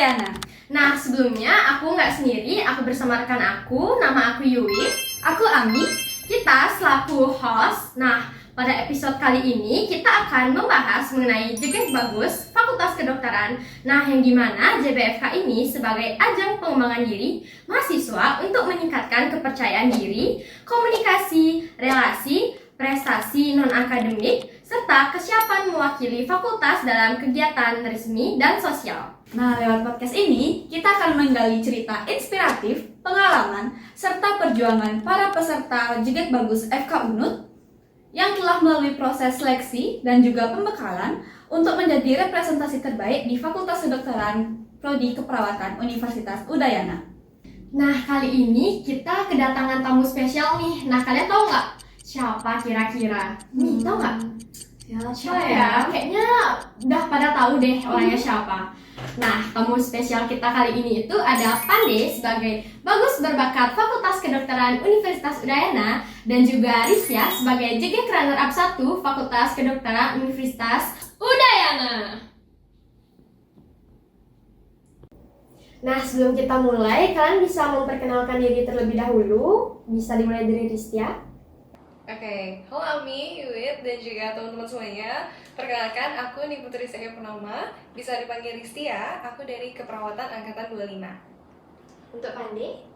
Udayana. Nah, sebelumnya aku nggak sendiri, aku bersama rekan aku, nama aku Yui. Aku Ami. Kita selaku host. Nah, pada episode kali ini kita akan membahas mengenai JKT Bagus Fakultas Kedokteran. Nah, yang dimana JBFK ini sebagai ajang pengembangan diri mahasiswa untuk meningkatkan kepercayaan diri, komunikasi, relasi, prestasi non-akademik, serta kesiapan mewakili fakultas dalam kegiatan resmi dan sosial. Nah, lewat podcast ini, kita akan menggali cerita inspiratif, pengalaman, serta perjuangan para peserta JKT Bagus FK Unut yang telah melalui proses seleksi dan juga pembekalan untuk menjadi representasi terbaik di Fakultas Kedokteran Prodi Keperawatan Universitas Udayana. Nah, kali ini kita kedatangan tamu spesial nih. Nah, kalian tahu nggak siapa kira-kira? Nih, tahu nggak? Siapa ya? Kayaknya udah pada tahu deh orangnya siapa. Nah, tamu spesial kita kali ini itu ada Pande sebagai bagus berbakat Fakultas Kedokteran Universitas Udayana dan juga Risya sebagai JG Runner Up 1 Fakultas Kedokteran Universitas Udayana. Nah, sebelum kita mulai, kalian bisa memperkenalkan diri terlebih dahulu. Bisa dimulai dari Risya. Oke, halo Ami, Yuit, dan juga teman-teman semuanya. Perkenalkan, aku Niputri Seke Purnama, bisa dipanggil Ristia, aku dari Keperawatan Angkatan 25. Untuk Pande.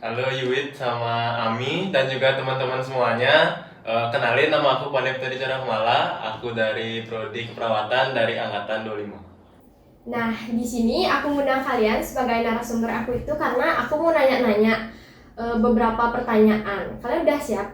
Halo Yuit sama Ami dan juga teman-teman semuanya. Kenalin, nama aku Pandey Putri Carahmala. Aku dari Prodi Keperawatan dari Angkatan 25. Nah, di sini aku ngundang kalian sebagai narasumber aku itu karena aku mau nanya-nanya beberapa pertanyaan. Kalian udah siap?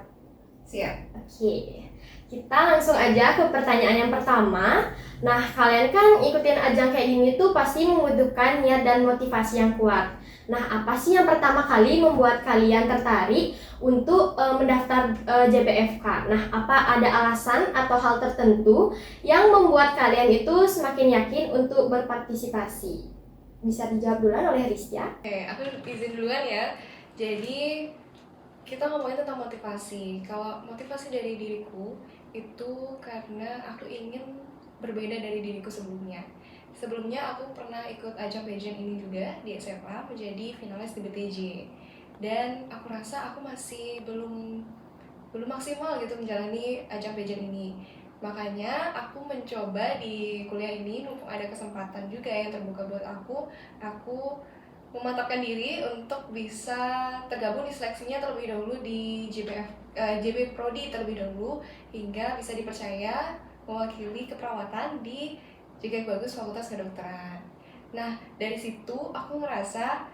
Siap. Oke, kita langsung aja ke pertanyaan yang pertama. Nah, kalian kan ikutin ajang kayak gini tuh pasti membutuhkan niat dan motivasi yang kuat. Nah, apa sih yang pertama kali membuat kalian tertarik untuk mendaftar JBFK? Nah, apa ada alasan atau hal tertentu yang membuat kalian itu semakin yakin untuk berpartisipasi? Bisa dijawab duluan oleh Risya. Oke, aku izin duluan ya. Jadi, kita ngomongin tentang motivasi. Kalau motivasi dari diriku, itu karena aku ingin berbeda dari diriku sebelumnya. Sebelumnya aku pernah ikut ajang pageant ini juga di SMA, menjadi finalis di BTJ. Dan aku rasa aku masih belum maksimal gitu menjalani ajang pageant ini. Makanya aku mencoba di kuliah ini, mumpung ada kesempatan juga yang terbuka buat aku memantapkan diri untuk bisa tergabung di seleksinya terlebih dahulu di JB Prodi terlebih dahulu, hingga bisa dipercaya mewakili keperawatan di JG Bagus Fakultas Kedokteran. Nah, dari situ aku merasa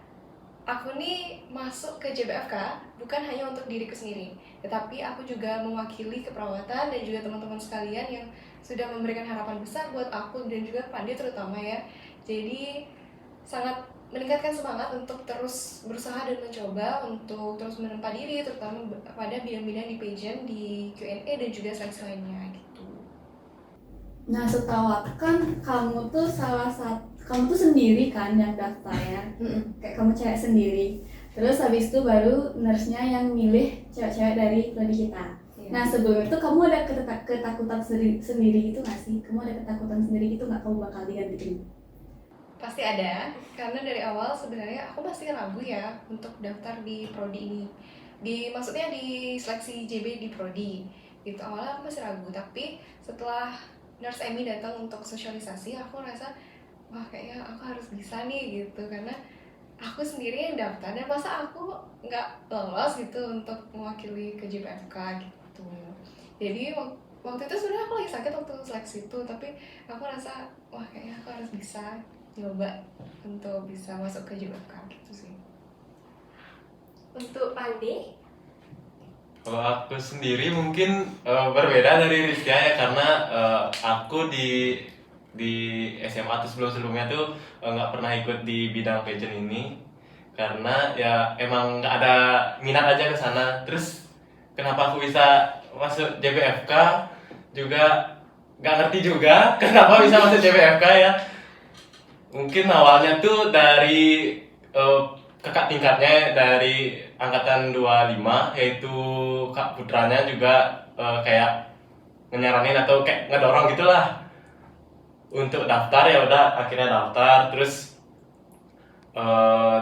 aku nih masuk ke JBFK bukan hanya untuk diriku sendiri, tetapi aku juga mewakili keperawatan dan juga teman-teman sekalian yang sudah memberikan harapan besar buat aku dan juga Pandi terutama ya. Jadi sangat meningkatkan semangat untuk terus berusaha dan mencoba untuk terus menempa diri, terutama pada bidang-bidang di pageant, di Q&A dan juga seleksi lainnya gitu. Nah, setahu aku kan kamu tuh kamu tuh sendiri kan yang daftar ya. Kayak kamu cewek sendiri. Terus habis itu baru nurse-nya yang milih cewek-cewek dari prodi kita. Iya. Nah, sebelum itu kamu ada ketakutan sendiri gitu nggak sih? Kamu ada ketakutan sendiri gitu nggak kamu bakal digantiin? Pasti ada, karena dari awal sebenarnya aku masih ragu ya untuk daftar di prodi ini. Maksudnya di seleksi JB di prodi. Gitu awalnya aku masih ragu, tapi setelah Nurse Amy datang untuk sosialisasi, aku ngerasa wah kayaknya aku harus bisa nih gitu, karena aku sendiri yang daftar dan masa aku nggak lolos gitu untuk mewakili ke JBFK gitu. Jadi waktu itu sebenarnya aku lagi sakit waktu seleksi itu, tapi aku rasa wah kayaknya aku harus bisa nyoba untuk bisa masuk ke JBFK gitu sih. Untuk Pande. Kalau aku sendiri mungkin berbeda dari Ristia ya, karena aku di SMA tuh sebelumnya tuh nggak pernah ikut di bidang pageant ini, karena ya emang nggak ada minat aja ke sana. Terus kenapa aku bisa masuk JBFK juga nggak ngerti juga kenapa bisa masuk JBFK ya. Mungkin awalnya tuh dari kakak tingkatnya dari angkatan 25, yaitu Kak Putranya juga kayak nyaranin atau kayak ngedorong gitulah untuk daftar. Ya udah akhirnya daftar. Terus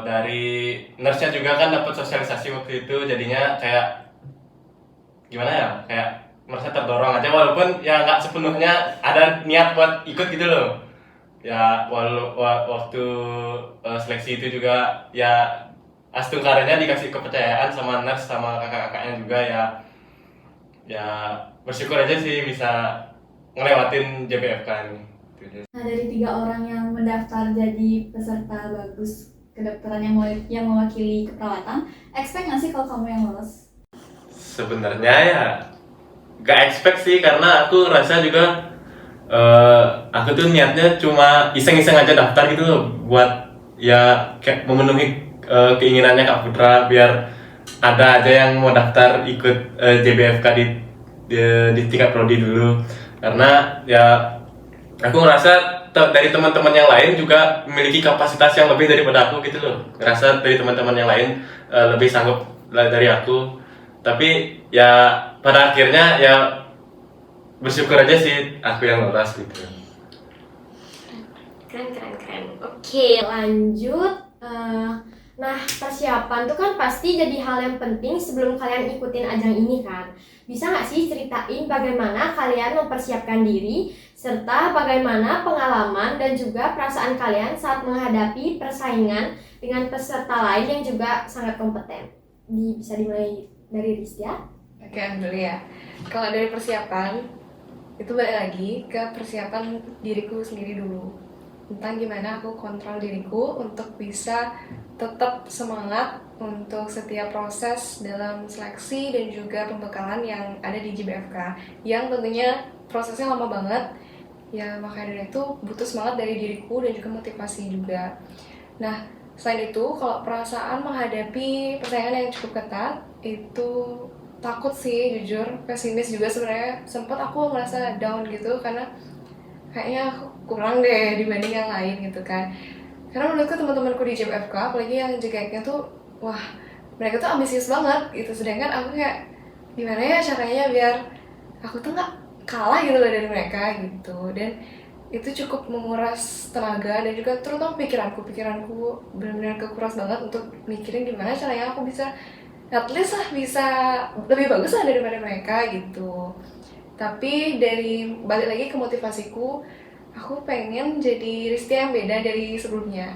dari nurse-nya juga kan dapat sosialisasi waktu itu, jadinya kayak gimana ya, kayak merasa terdorong aja walaupun ya nggak sepenuhnya ada niat buat ikut gitu loh. Ya waktu seleksi itu juga ya astungkaranya dikasih kepercayaan sama nurse sama kakak-kakaknya juga, ya bersyukur aja sih bisa ngelewatin JBFK ini. Nah, dari 3 orang yang mendaftar jadi peserta bagus kedokteran yang mewakili keperawatan, expect nggak sih kalau kamu yang lolos? Sebenarnya ya gak expect sih, karena aku rasa juga aku tuh niatnya cuma iseng-iseng aja daftar gitu loh, buat ya kayak memenuhi keinginannya Kak Putra, biar ada aja yang mau daftar ikut JBFK di tingkat prodi dulu. Karena ya aku ngerasa dari teman-teman yang lain juga memiliki kapasitas yang lebih daripada aku gitu loh. Ngerasa dari teman-teman yang lain lebih sanggup dari aku. Tapi ya pada akhirnya ya bersyukur aja sih aku yang lolos gitu. Keren. Oke, lanjut. Nah, persiapan tuh kan pasti jadi hal yang penting sebelum kalian ikutin ajang ini kan. Bisa nggak sih ceritain bagaimana kalian mempersiapkan diri, serta bagaimana pengalaman dan juga perasaan kalian saat menghadapi persaingan dengan peserta lain yang juga sangat kompeten? Bisa dimulai dari Ristia? Oke, dulu ya. Kalau dari persiapan, itu balik lagi ke persiapan diriku sendiri dulu. Tentang gimana aku kontrol diriku untuk bisa tetap semangat untuk setiap proses dalam seleksi dan juga pembekalan yang ada di JBFK, yang tentunya prosesnya lama banget. Ya makanya dari itu butuh semangat dari diriku dan juga motivasi juga. Nah, selain itu kalau perasaan menghadapi persaingan yang cukup ketat, itu takut sih, jujur pesimis juga sebenarnya. Sempat aku merasa down gitu karena kayaknya aku kurang deh dibanding yang lain gitu kan. Karena menurutku teman-temanku di JBFK, apalagi yang JKK tuh, wah mereka tuh ambisius banget gitu. Sedangkan aku kayak gimana ya caranya biar aku tuh nggak kalah gitu loh dari mereka gitu. Dan itu cukup menguras tenaga dan juga terutama pikiranku benar-benar kekuras banget untuk mikirin gimana caranya aku bisa at least lah bisa lebih bagus lah daripada mereka gitu. Tapi dari balik lagi ke motivasiku, aku pengen jadi Ristia yang beda dari sebelumnya.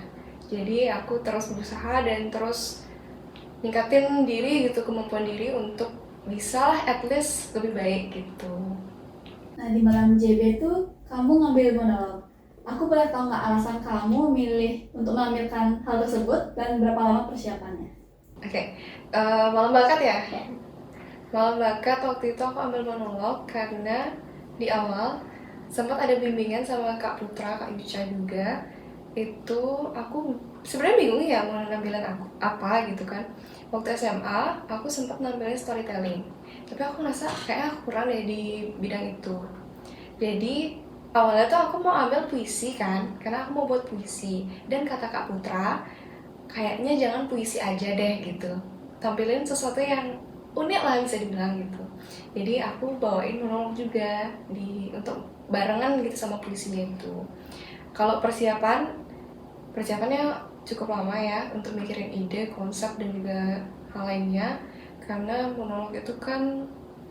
Jadi aku terus berusaha dan terus ningkatin diri gitu, kemampuan diri untuk bisa lah at least lebih baik gitu. Nah, di malam JB itu kamu ngambil monolog. Aku boleh tahu nggak alasan kamu milih untuk menampilkan hal tersebut dan berapa lama persiapannya? Oke, malam bakat ya? Malam bakat waktu itu aku ambil monolog karena di awal sempat ada bimbingan sama Kak Putra, Kak Yuca juga. Itu aku sebenarnya bingung ya mau nampilan aku apa gitu kan. Waktu SMA aku sempat nampilin storytelling, tapi aku ngerasa kayaknya aku kurang deh di bidang itu. Jadi awalnya tuh aku mau ambil puisi kan, karena aku mau buat puisi. Dan kata Kak Putra, kayaknya jangan puisi aja deh gitu, tampilin sesuatu yang unik lah bisa dibilang gitu. Jadi aku bawain monolog juga untuk barengan gitu sama puisinya itu. Kalau persiapannya cukup lama ya untuk mikirin ide, konsep dan juga hal lainnya, karena monolog itu kan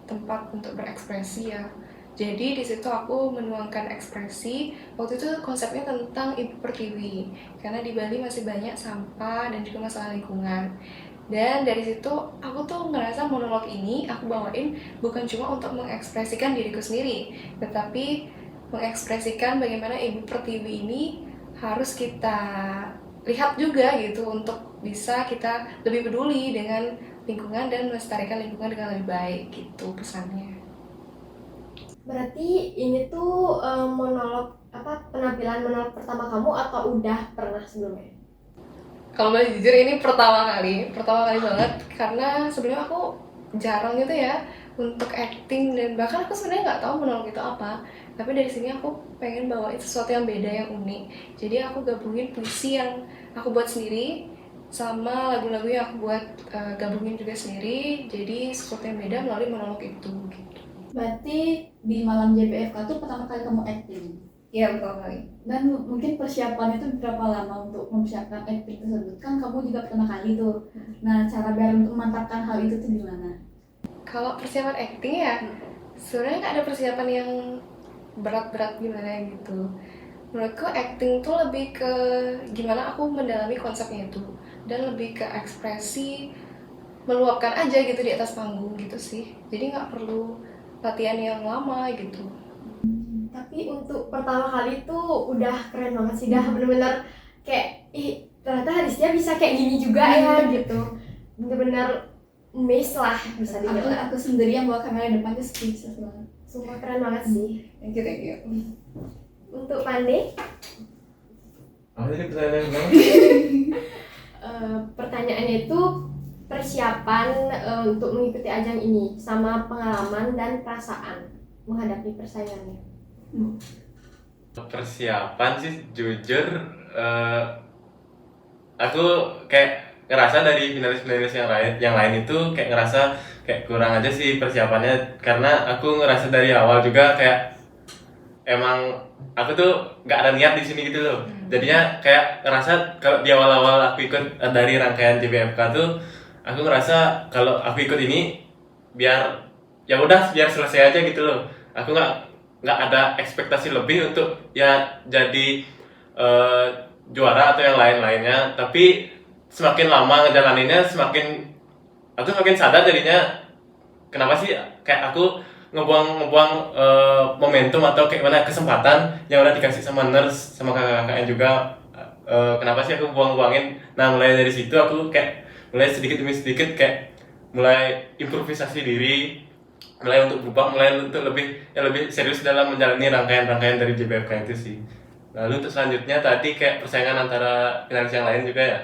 tempat untuk berekspresi ya. Jadi di situ aku menuangkan ekspresi. Waktu itu konsepnya tentang Ibu Pertiwi, karena di Bali masih banyak sampah dan juga masalah lingkungan. Dan dari situ aku tuh ngerasa monolog ini aku bawain bukan cuma untuk mengekspresikan diriku sendiri, tetapi mengekspresikan bagaimana Ibu Pertiwi ini harus kita lihat juga gitu, untuk bisa kita lebih peduli dengan lingkungan dan melestarikan lingkungan dengan lebih baik gitu pesannya. Berarti ini tuh penampilan monolog pertama kamu atau udah pernah sebelumnya? Kalau boleh jujur ini pertama kali banget, karena sebenarnya aku jarang gitu ya untuk acting, dan bahkan aku sebenarnya nggak tahu monolog itu apa. Tapi dari sini aku pengen bawain sesuatu yang beda, yang unik. Jadi aku gabungin puisi yang aku buat sendiri sama lagu-lagu yang aku buat gabungin juga sendiri. Jadi sesuatu yang beda melalui monolog itu gitu. Berarti di malam JBFK tuh pertama kali kamu acting. Iya, betul kali. Dan mungkin persiapannya itu berapa lama untuk mempersiapkan acting tersebut? Kan kamu juga pertama kali tuh. Nah, cara biar untuk memantapkan hal itu tuh gimana? Kalau persiapan acting ya, sebenarnya nggak ada persiapan yang berat-berat gimana gitu. Menurutku acting tuh lebih ke gimana aku mendalami konsepnya itu, dan lebih ke ekspresi meluapkan aja gitu di atas panggung gitu sih. Jadi nggak perlu latihan yang lama gitu. Tapi untuk pertama kali tuh udah keren banget sih, dah bener-bener kayak ternyata Harisnya bisa kayak gini juga ya gitu. Bener-bener amazed lah bisa dibilang. Aku sendiri yang bawa kamera depan tuh speechless banget. Semua keren banget sih. Thank you. Untuk Pandey, Apa tadi pertanyaannya? pertanyaannya itu persiapan untuk mengikuti ajang ini sama pengalaman dan perasaan menghadapi persaingannya. Persiapan sih jujur aku kayak ngerasa dari finalis-finalis yang lain itu kayak ngerasa kayak kurang aja sih persiapannya, karena aku ngerasa dari awal juga kayak emang aku tuh nggak ada niat di sini gitu loh. Jadinya kayak ngerasa kalau di awal-awal aku ikut dari rangkaian JBFK tuh aku ngerasa kalau aku ikut ini biar ya udah biar selesai aja gitu loh. Aku nggak ada ekspektasi lebih untuk ya jadi juara atau yang lain-lainnya. Tapi semakin lama ngejalaninnya aku semakin sadar jadinya kenapa sih kayak aku ngebuang momentum atau kayak mana kesempatan yang udah dikasih sama nurse sama kakak-kakaknya juga. Kenapa sih aku buang-buangin? Nah, mulai dari situ aku kayak mulai sedikit demi sedikit kayak mulai improvisasi diri, mulai untuk berubah, mulai untuk lebih serius dalam menjalani rangkaian-rangkaian dari JBFK itu sih. Lalu untuk selanjutnya tadi kayak persaingan antara finalis yang lain juga ya.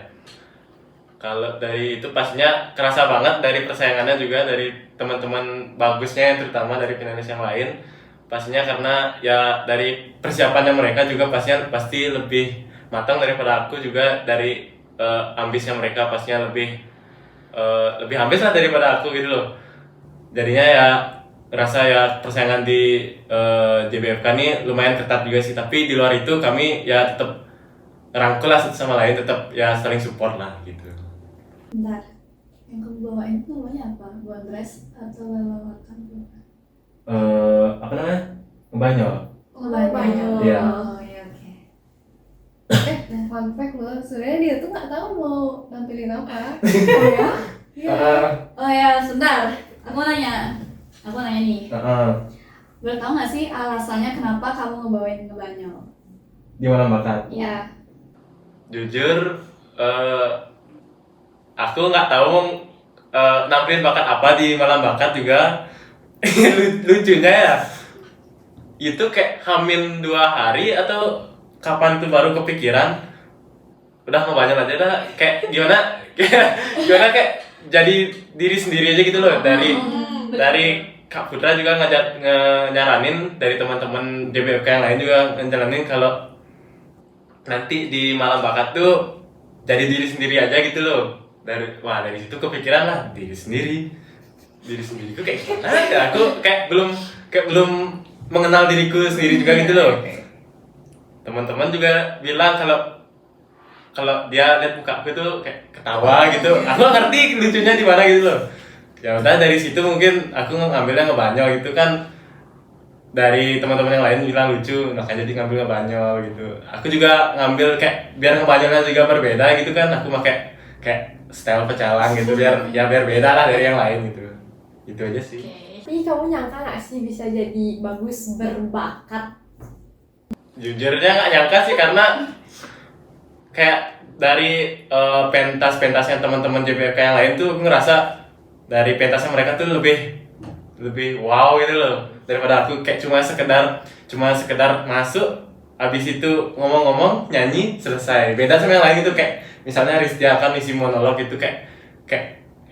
Kalau dari itu pastinya kerasa banget dari persaingannya juga dari teman-teman bagusnya, yang terutama dari finalis yang lain. Pastinya karena ya dari persiapannya mereka juga pasti lebih matang daripada aku, juga dari ambisnya mereka pastinya lebih ambis lah daripada aku gitu loh. Jadinya ya rasa ya persaingan di JBFK ini lumayan ketat juga sih, tapi di luar itu kami ya tetap rangkul lah satu sama lain, tetap ya saling support lah gitu. Bentar, yang kamu bawain itu namanya apa? Buat dress atau lelawakan? Apa namanya? Ngebanyol. Ngebanyol. Iya. Oh iya, oke. Fun fact loh, sebenarnya dia tuh nggak tahu mau nampilin apa. Oh ya? Iya. Oh ya, sebentar. Aku nanya nih. Boleh tahu nggak sih alasannya kenapa kamu ngebawain ngebanyol? Di malam bakat. Iya. Jujur, aku nggak tahu nampilin bakat apa di malam bakat juga. Lucunya ya, itu kayak hamil 2 hari atau kapan tuh baru kepikiran, udah ngebanyol aja dah, kayak gimana kayak jadi diri sendiri aja gitu loh. Dari Kak Putra juga nyaranin, dari teman-teman JBFK yang lain juga ngejalanin kalau nanti di malam bakat tuh jadi diri sendiri aja gitu loh. Dari situ kepikiran lah diri sendiri itu kayak gimana ya, aku kayak belum mengenal diriku sendiri juga gitu loh. Teman-teman juga bilang kalau dia lihat muka aku tuh kayak ketawa gitu, aku gak ngerti lucunya di mana gitu loh. Ya udah dari situ mungkin aku ngambilnya ngebanyol gitu kan, dari teman-teman yang lain bilang lucu, makanya jadi ngambil ngebanyol gitu. Aku juga ngambil kayak biar ngebanyolnya juga berbeda gitu kan, aku pakai kayak style pecalang gitu biar beda lah dari yang lain gitu. Itu aja sih. Tapi kamu nyangka nggak sih bisa jadi bagus berbakat? Jujurnya nggak nyangka sih, karena kayak dari pentas-pentasnya teman-teman JBFK yang lain tuh aku ngerasa dari pentasnya mereka tuh lebih wow gitu loh daripada aku, kayak cuma sekedar masuk, habis itu ngomong-ngomong, nyanyi, selesai. Beda sama yang lain gitu, kayak misalnya Ristia kan isi monolog itu kayak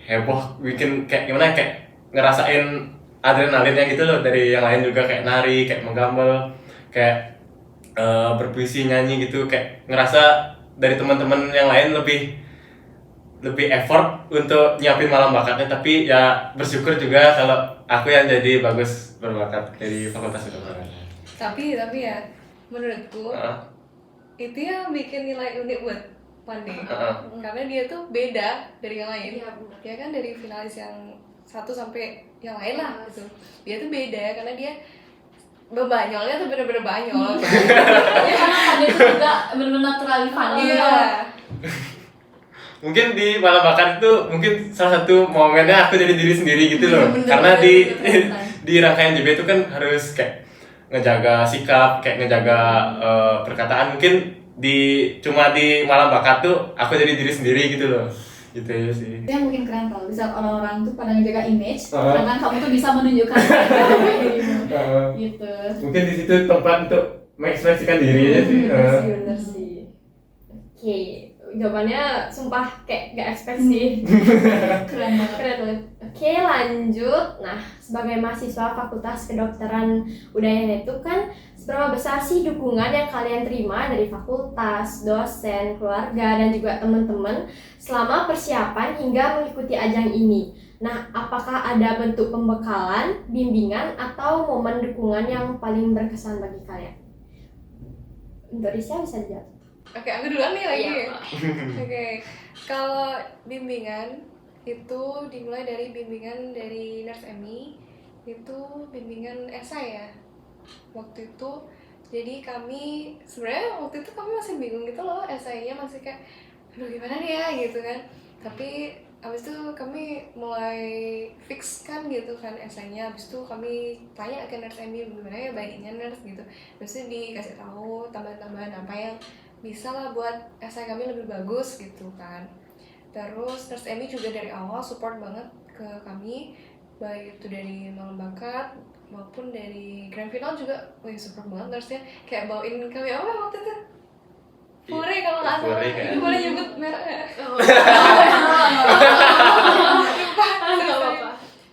heboh, bikin kayak gimana, kayak ngerasain adrenalinnya gitu loh. Dari yang lain juga kayak nari, kayak menggambel, kayak berpuisi, nyanyi gitu, kayak ngerasa dari teman-teman yang lain lebih effort untuk nyiapin malam bakatnya. Tapi ya bersyukur juga kalau aku yang jadi bagus berbakat dari Fakultas Kedokteran. Tapi ya menurutku Heeh. itu yang bikin nilai unik buat Pandey. Heeh. Karena dia tuh beda dari yang lain. Iya, benar. Dia kan dari finalis yang satu sampai yang lain lah gitu. Dia tuh beda karena dia banyolnya tuh bener-bener banyol. Karena dia itu juga benar-benar terlalu funny. Iya. Mungkin di malam bakat itu mungkin salah satu momennya aku jadi diri sendiri gitu loh. Bener, Karena bener, di bener. di rangkaian JB itu kan harus kayak ngejaga sikap, kayak ngejaga perkataan. Mungkin cuma di malam bakat tuh aku jadi diri sendiri gitu loh. Gitu ya sih. Itu yang mungkin keren tau, bisa orang-orang tuh pada ngejaga image, Heeh. sedangkan kamu tuh bisa menunjukkan dirimu. Gitu. Mungkin di situ tempat untuk mengekspresikan diri aja sih. Bener sih. Oke, jawabannya sumpah kayak gak expect sih. Keren banget. Keren banget. Oke, lanjut. Nah, sebagai mahasiswa Fakultas Kedokteran Udayana itu kan seberapa besar sih dukungan yang kalian terima dari fakultas, dosen, keluarga, dan juga teman-teman selama persiapan hingga mengikuti ajang ini? Nah, apakah ada bentuk pembekalan, bimbingan, atau momen dukungan yang paling berkesan bagi kalian? Untuk Risha bisa dijawab. Oke, aku duluan nih lagi. Iya. Oke, kalau bimbingan itu dimulai dari bimbingan dari Nurse Emmy, itu bimbingan esai ya. Waktu itu, jadi kami sebenarnya waktu itu kami masih bingung gitu loh, esainya masih kayak, aduh gimana nih ya gitu kan. Tapi abis itu kami mulai fix kan gitu kan esainya. Abis itu kami tanya ke Nurse Emmy gimana ya baiknya nurse gitu. Abis itu dikasih tahu tambahan-tambahan apa yang bisa lah buat esai kami lebih bagus gitu kan. Terus Nurse Emmy juga dari awal support banget ke kami, baik itu dari malam bakat maupun dari grand final juga. Wih, support banget nurse-nya, kayak bawain kami apa waktu itu? Pure kalau nggak salah. Pure, kan? Itu boleh nyebut merek nggak? Nggak apa-apa.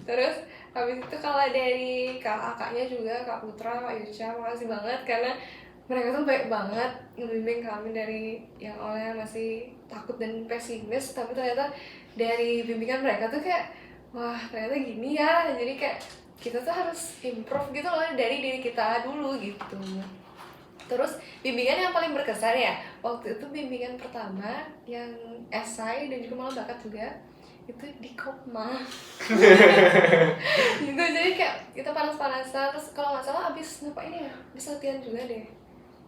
Terus habis itu kalau dari kakaknya juga, Kak Putra, Kak Yucha, makasih banget karena mereka tuh baik banget ngebimbing kami dari yang awalnya masih takut dan pesimis, tapi ternyata dari bimbingan mereka tuh kayak wah ternyata gini ya, jadi kayak kita tuh harus improve gitu loh dari diri kita dulu gitu. Terus bimbingan yang paling berkesan ya waktu itu bimbingan pertama yang esai dan juga malah bakat juga itu di Kopma. Gitu, jadi kayak kita panas-panasan, terus kalau nggak salah abis ngapain ya, abis latihan juga deh.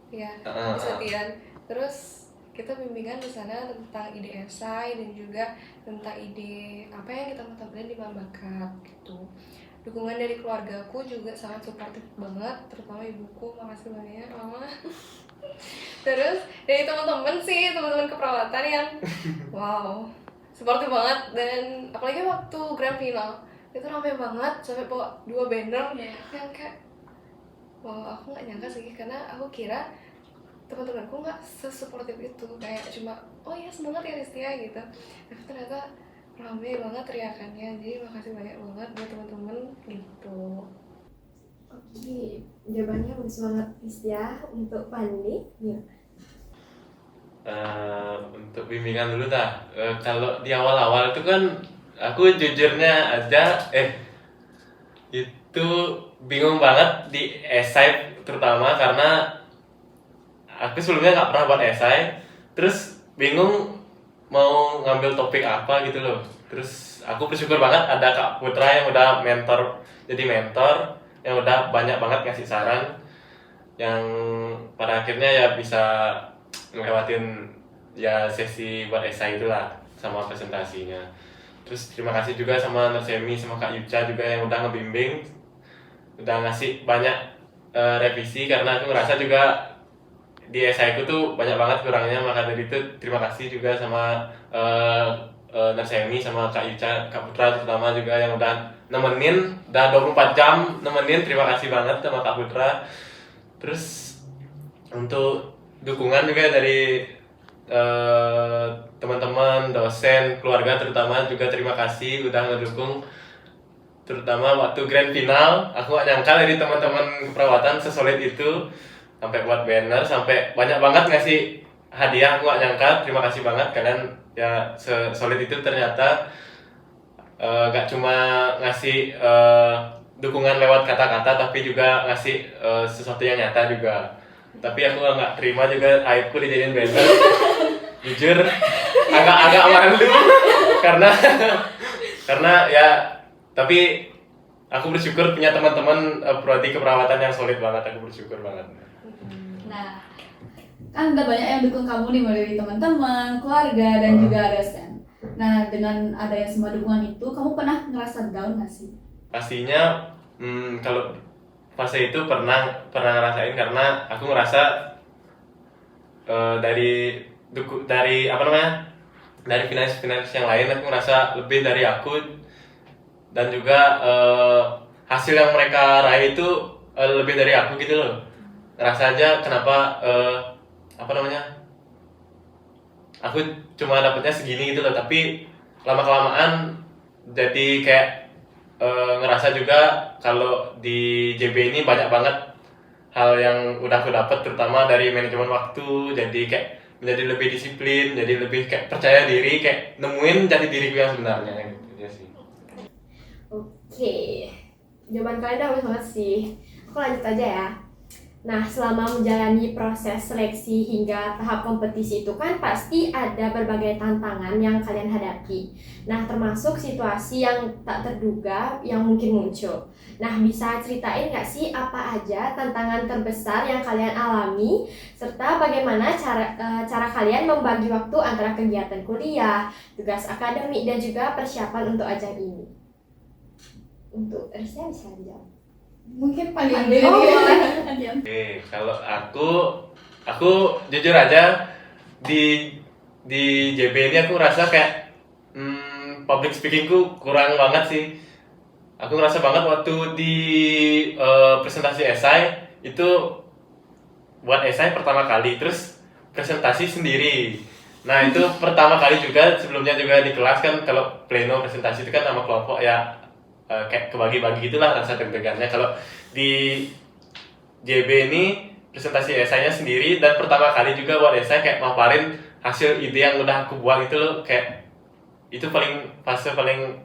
Ya, bisa latihan. Terus kita bimbingan di sana tentang ide esai dan juga tentang ide apa yang kita mau tampilin di malam bakat gitu. Dukungan dari keluargaku juga sangat suportif banget, terutama ibuku, makasih banyak mama. Terus dari teman-teman sih, teman-teman keperawatan yang wow, suportif banget. Dan apalagi waktu grand final itu ramai banget sampai bawa 2 banner yang kayak wow, aku nggak nyangka sih, karena aku kira teman-temanku nggak sesuportif itu, kayak cuma oh ya semangat ya Ristia gitu, tapi ternyata ramai banget teriakannya. Jadi makasih banyak banget buat teman-teman gitu. Oke, jawabannya bagus banget Ristia. Untuk Pandi, ya. Untuk bimbingan dulu dah. Kalau di awal-awal itu kan aku jujurnya aja itu bingung banget di esai, terutama karena aku sebelumnya nggak pernah buat esai, terus bingung mau ngambil topik apa gitu loh. Terus aku bersyukur banget ada Kak Putra yang udah jadi mentor, yang udah banyak banget ngasih saran, yang pada akhirnya ya bisa ngelewatin ya sesi buat esai itulah sama presentasinya. Terus terima kasih juga sama Nurse Emmy sama Kak Yucha juga yang udah ngebimbing, udah ngasih banyak revisi, karena aku ngerasa juga di esai ku tuh banyak banget kurangnya. Maka dari itu terima kasih juga sama Nurse Emmy sama Kak Yucha, Kak Putra terutama juga yang udah nemenin, udah 24 jam nemenin. Terima kasih banget sama Kak Putra. Terus untuk dukungan juga dari teman-teman, dosen, keluarga terutama juga terima kasih udah ngedukung. Terutama waktu grand final, aku gak nyangka dari teman-teman keperawatan sesolid itu, sampai buat banner, sampai banyak banget ngasih hadiah. Aku gak nyangka, terima kasih banget kalian ya, sesolid itu ternyata. Gak cuma ngasih dukungan lewat kata-kata, tapi juga ngasih sesuatu yang nyata juga. Tapi aku nggak terima juga aibku dijadiin banner. Jujur agak malu karena ya, tapi aku bersyukur punya teman-teman prodi keperawatan yang solid banget. Aku bersyukur banget. Nah, kan udah banyak yang dukung kamu nih, mulai dari teman-teman, keluarga, dan juga dosen. Nah, dengan adanya semua dukungan itu, kamu pernah ngerasa down nggak sih? Pastinya kalau fase itu pernah ngerasain, karena aku ngerasa dari apa namanya, dari finance yang lain aku ngerasa lebih dari aku, dan juga hasil yang mereka raih itu lebih dari aku gitu loh. Ngerasa aja kenapa apa namanya, aku cuma dapetnya segini gitu loh, tapi lama-kelamaan jadi kayak ngerasa juga kalau di JB ini banyak banget hal yang udah aku dapat, terutama dari manajemen waktu. Jadi kayak menjadi lebih disiplin, jadi lebih kayak percaya diri, kayak nemuin jati diriku yang sebenarnya gitu ya sih. Oke, jawaban kalian udah bagus banget sih. Aku lanjut aja ya. Nah, selama menjalani proses seleksi hingga tahap kompetisi itu kan pasti ada berbagai tantangan yang kalian hadapi. Nah, termasuk situasi yang tak terduga yang mungkin muncul. Nah, bisa ceritain nggak sih apa aja tantangan terbesar yang kalian alami, serta bagaimana cara kalian membagi waktu antara kegiatan kuliah, tugas akademik, dan juga persiapan untuk ajang ini? Untuk Risnya bisa dijawab. Mungkin paling Oke, kalau aku jujur aja di JB ini aku ngerasa kayak public speakingku kurang banget sih. Aku ngerasa banget waktu di presentasi esai itu, buat esai pertama kali, terus presentasi sendiri. Nah itu pertama kali juga, sebelumnya juga di kelas kan kalau pleno presentasi itu kan sama kelompok ya, kayak kebagi-bagi gitulah rasa deg-degannya. Kalau di JB ini presentasi esainya sendiri, dan pertama kali juga buat esai kayak maparin hasil ide yang udah aku buat itu loh, kayak itu fase paling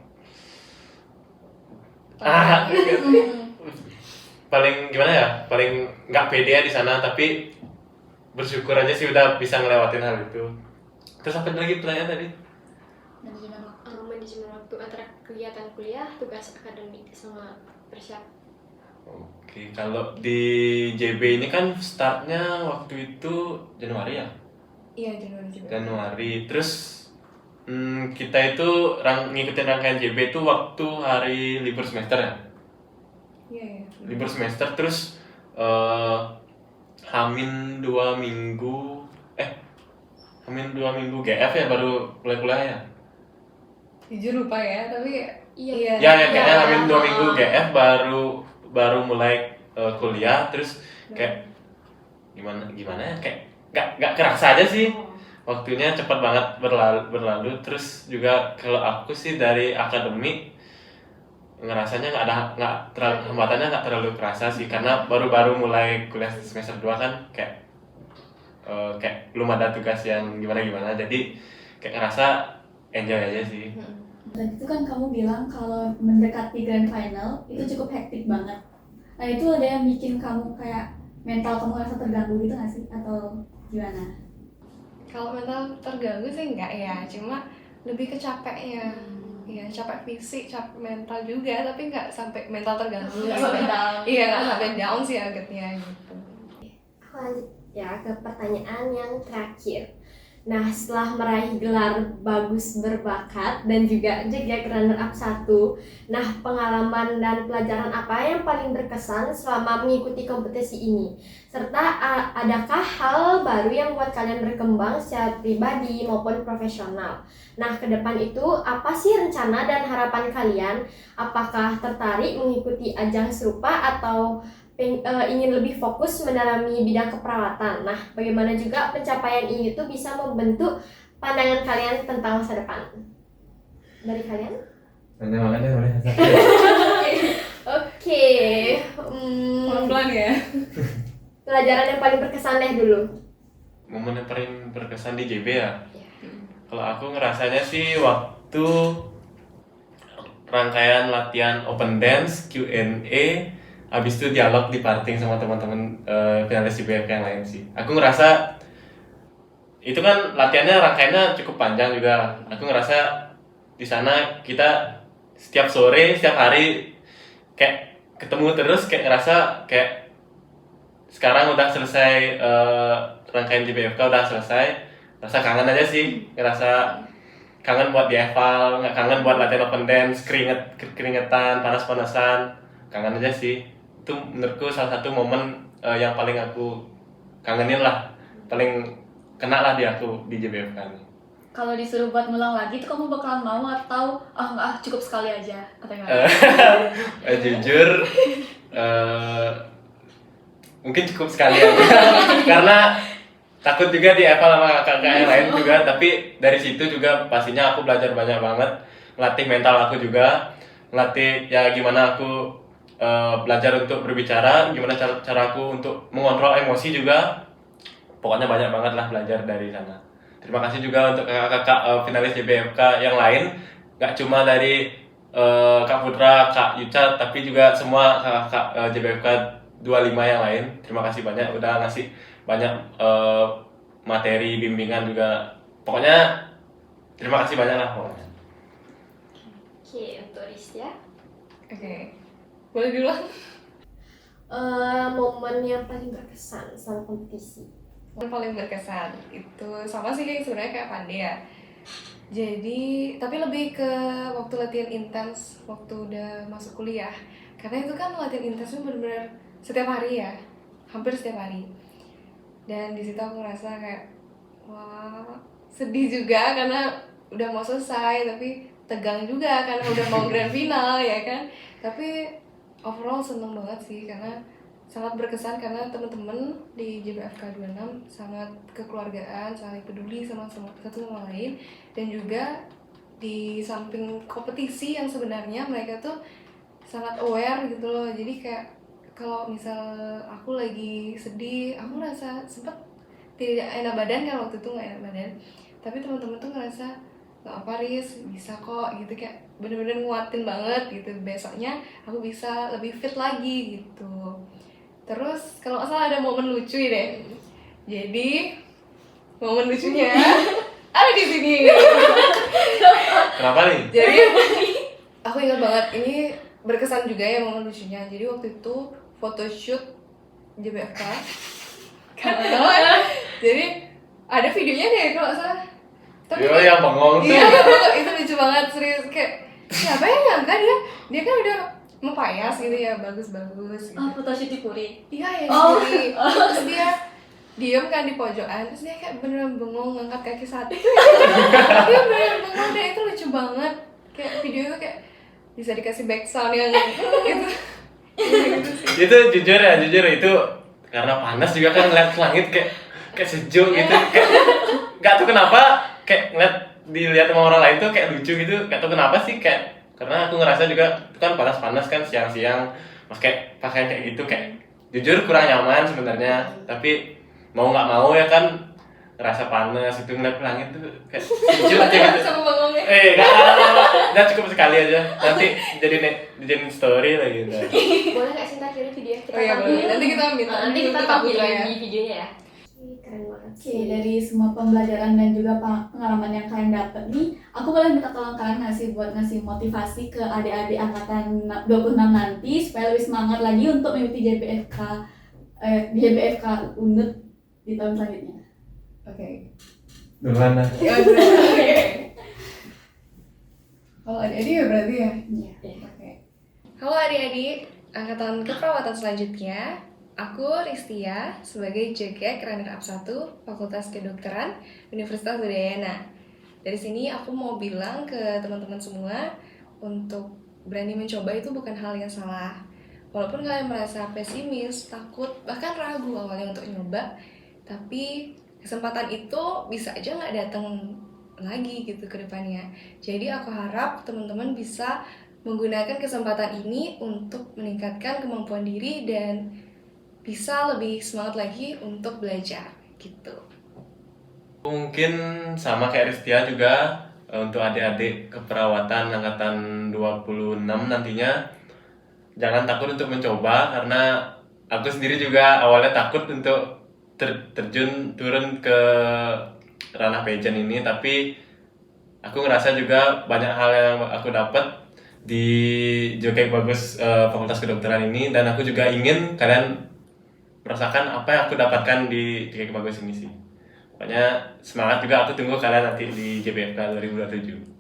paling gimana ya, paling nggak pede di sana, tapi bersyukur aja sih udah bisa ngelewatin hal itu. Terus apa lagi pertanyaan tadi? Manajemen waktu antara kegiatan kuliah, tugas akademik, sama persiapan. Oke, kalau di JB ini kan startnya waktu itu Januari ya? Iya, Januari juga. Januari, terus kita itu ngikutin rangkaian JB itu waktu hari libur semester ya? Iya. Libur semester, terus Hamin 2 minggu GF ya baru mulai kuliah ya? Jujur lupa ya, tapi Iya. Ya kayaknya Hamin 2 minggu GF baru mulai kuliah, terus kayak gimana ya, kayak nggak kerasa aja sih, waktunya cepat banget berlalu. Terus juga kalau aku sih dari akademik ngerasanya hambatannya nggak terlalu kerasa sih, karena baru mulai kuliah semester 2 kan, kayak belum ada tugas yang gimana, jadi kayak ngerasa enjoy aja sih. Dan itu kan kamu bilang kalau mendekati grand final itu cukup hektik banget. Nah itu ada yang bikin kamu kayak mental kamu rasa terganggu gitu nggak sih? Atau gimana? kalau mental terganggu sih enggak ya, cuma lebih ke capeknya. Iya, capek fisik, capek mental juga, tapi nggak sampai mental terganggu. Nggak sampai down. Iya, nggak sampai down sih agaknya gitu. Aku lanjut ya ke pertanyaan yang terakhir. Nah, setelah meraih gelar bagus berbakat dan juga jadi runner up 1, nah pengalaman dan pelajaran apa yang paling berkesan selama mengikuti kompetisi ini? Serta adakah hal baru yang buat kalian berkembang secara pribadi maupun profesional? Nah, ke depan itu apa sih rencana dan harapan kalian? Apakah tertarik mengikuti ajang serupa atau ingin lebih fokus mendalami bidang keperawatan? Nah, bagaimana juga pencapaian ini tuh bisa membentuk pandangan kalian tentang masa depan? Dari kalian? Banyak banget ya, boleh. Oke. Pelan-pelan ya. Pelajaran yang paling berkesan deh dulu. Momen yang paling berkesan di JB ya? Iya. Kalau aku ngerasanya sih waktu rangkaian latihan open dance, Q&A, habis itu dialog di parting sama teman-teman finalis JBFK yang lain sih. Aku ngerasa itu kan latihannya rangkaiannya cukup panjang juga. Aku ngerasa di sana kita setiap sore, setiap hari kayak ketemu terus, kayak ngerasa kayak sekarang udah selesai rangkaian JBFK udah selesai, rasa kangen aja sih, ngerasa kangen buat dieval, nggak kangen buat latihan open dance, keringetan, panas-panasan, kangen aja sih. Itu menurutku salah satu momen yang paling aku kangenin lah, paling kena lah di aku di JBFK ini. Kalau disuruh buat ngulang lagi tuh kamu bakalan mau atau enggak cukup sekali aja atau gimana? Jujur mungkin cukup sekali aja karena takut juga di eval sama kakak yang lain juga, tapi dari situ juga pastinya aku belajar banyak banget, ngelatih mental aku juga, ngelatih ya gimana aku belajar untuk berbicara, gimana cara aku untuk mengontrol emosi juga. Pokoknya banyak banget lah belajar dari sana. Terima kasih juga untuk kakak-kakak finalis JBFK yang lain, gak cuma dari Kak Putra, Kak Yuca, tapi juga semua kakak JBFK 25 yang lain. Terima kasih banyak udah ngasih banyak materi, bimbingan juga. Pokoknya terima kasih banyak lah pokoknya. Oke, untuk Ristia. Oke, boleh duluan? Momen yang paling berkesan sama kompetisi. Yang paling berkesan itu sama sih kayak sebenarnya kayak Pande ya. Jadi tapi lebih ke waktu latihan intens waktu udah masuk kuliah. Karena itu kan latihan intensnya benar-benar setiap hari ya, hampir setiap hari. Dan di situ aku ngerasa kayak wah sedih juga karena udah mau selesai, tapi tegang juga karena udah mau grand final ya kan. Tapi overall seneng banget sih karena sangat berkesan karena teman-teman di JBFK 26 sangat kekeluargaan, saling peduli sama satu sama lain, dan juga di samping kompetisi yang sebenarnya mereka tuh sangat aware gitu loh. Jadi kayak kalau misal aku lagi sedih, aku ngerasa sempet tidak enak badan kan, waktu itu nggak enak badan, tapi teman-teman tuh ngerasa nggak apa Riz, bisa kok gitu, kayak bener-bener nguatin banget gitu, besoknya aku bisa lebih fit lagi gitu. Terus kalau nggak salah ada momen lucu deh. Jadi momen lucunya ada di sini. Kenapa nih? Jadi aku ingat banget, ini berkesan juga ya momen lucunya. Jadi waktu itu photoshoot JBFK. Jadi ada videonya deh kalau nggak salah. Tapi Yo yang bengong tuh. iya, itu lucu banget, serius, kayak siapa yang nyangka dia kan udah mempayas gitu ya, bagus-bagus gitu. Photoshoot di Puri. Iya ya sendiri. Terus dia diem kan di pojokan, terus dia kayak beneran bengong ngangkat kaki satu. Dia beneran bengong, dan itu lucu banget. Kayak video itu kayak bisa dikasih back sound yang gitu. Itu jujur itu karena panas juga kan, ngeliat ke langit kayak sejuk gitu, kayak nggak tahu kenapa kayak ngeliat dilihat sama orang lain tuh kayak lucu gitu, nggak tahu kenapa sih, kayak karena aku ngerasa juga itu kan panas-panas kan siang-siang, pakai pakaian kayak gitu kayak jujur kurang nyaman sebenarnya, tapi mau nggak mau ya kan ngerasa panas itu, ngeliat ke langit tuh kayak sejuk aja gitu. Sama bengongnya. Nggak cukup sekali aja, nanti dijadiin story lagi gitu. Boleh nggak Cinta kirim video kita Oh iya boleh, nanti kita minta nanti kita Kak Putra tampilin ya. di videonya ya. Keren banget Oke, sih. dari semua pembelajaran dan juga pengalaman yang kalian dapat nih, aku boleh minta tolong kalian ngasih motivasi ke adik-adik angkatan 26 nanti supaya lebih semangat lagi untuk mengikuti JBFK Unut di tahun selanjutnya. Oke. Duluan lah. Ya oke. Kalau adik-adik ya berarti ya. Iya. Oke. Halo adik-adik, angkatan keperawatan selanjutnya, aku Ristia sebagai JK Runner Up 1 Fakultas Kedokteran Universitas Udayana. Dari sini aku mau bilang ke teman-teman semua untuk berani mencoba itu bukan hal yang salah. Walaupun kalian merasa pesimis, takut, bahkan ragu awalnya untuk nyoba, tapi kesempatan itu bisa aja nggak datang lagi gitu ke depannya. Jadi aku harap teman-teman bisa menggunakan kesempatan ini untuk meningkatkan kemampuan diri dan bisa lebih semangat lagi untuk belajar gitu. Mungkin sama kayak Ristia juga, untuk adik-adik keperawatan angkatan 26 nantinya, jangan takut untuk mencoba, karena aku sendiri juga awalnya takut untuk turun ke ranah pageant ini, tapi aku ngerasa juga banyak hal yang aku dapat di Joget Bagus Fakultas Kedokteran ini, dan aku juga ingin kalian merasakan apa yang aku dapatkan di Joget Bagus ini sih. Pokoknya semangat juga, aku tunggu kalian nanti di JBFK 2027.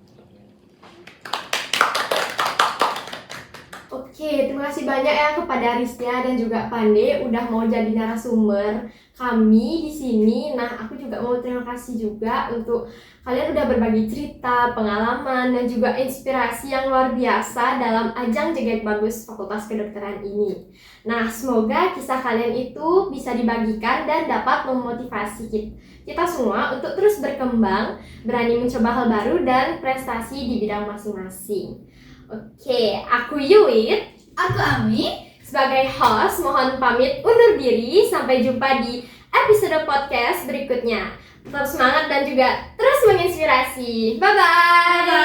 Oke, terima kasih banyak ya kepada Ristia dan juga Pande udah mau jadi narasumber kami di sini. Nah, aku juga mau terima kasih juga untuk kalian udah berbagi cerita, pengalaman, dan juga inspirasi yang luar biasa dalam ajang Joget Bagus Fakultas Kedokteran ini. Nah, semoga kisah kalian itu bisa dibagikan dan dapat memotivasi kita semua untuk terus berkembang, berani mencoba hal baru, dan prestasi di bidang masing-masing. Oke, aku Yuit. Aku Ami. Sebagai host, mohon pamit undur diri. Sampai jumpa di episode podcast berikutnya. Tetap semangat dan juga terus menginspirasi. Bye-bye!